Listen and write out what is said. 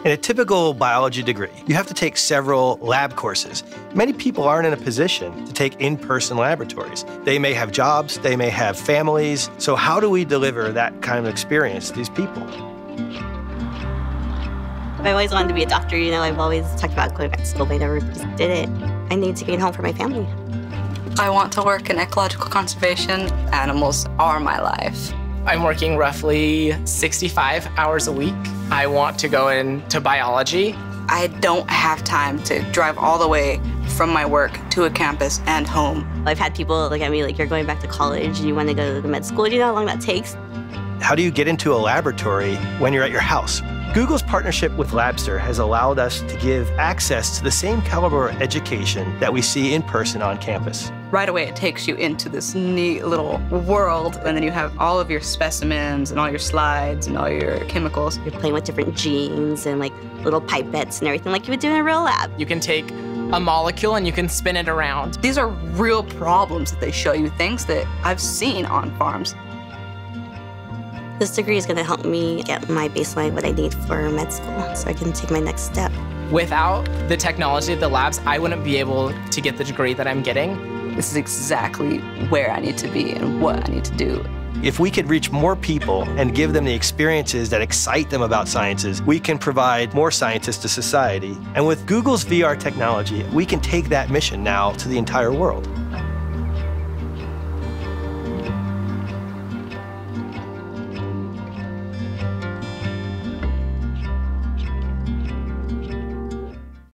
In a typical biology degree, you have to take several lab courses. Many people aren't in a position to take in-person laboratories. They may have jobs, they may have families. So how do we deliver that kind of experience to these people? I've always wanted to be a doctor, I've always talked about going back to school, but I never just did it. I need to get home for my family. I want to work in ecological conservation. Animals are my life. I'm working roughly 65 hours a week. I want to go into biology. I don't have time to drive all the way from my work to a campus and home. I've had people look at me like, you're going back to college and you want to go to med school. Do you know how long that takes? How do you get into a laboratory when you're at your house? Google's partnership with Labster has allowed us to give access to the same caliber of education that we see in person on campus. Right away, it takes you into this neat little world, and then you have all of your specimens and all your slides and all your chemicals. You're playing with different genes and like little pipettes and everything like you would do in a real lab. You can take a molecule and you can spin it around. These are real problems that they show you, things that I've seen on farms. This degree is going to help me get my baseline, what I need for med school, so I can take my next step. Without the technology of the labs, I wouldn't be able to get the degree that I'm getting. This is exactly where I need to be and what I need to do. If we could reach more people and give them the experiences that excite them about sciences, we can provide more scientists to society. And with Google's VR technology, we can take that mission now to the entire world.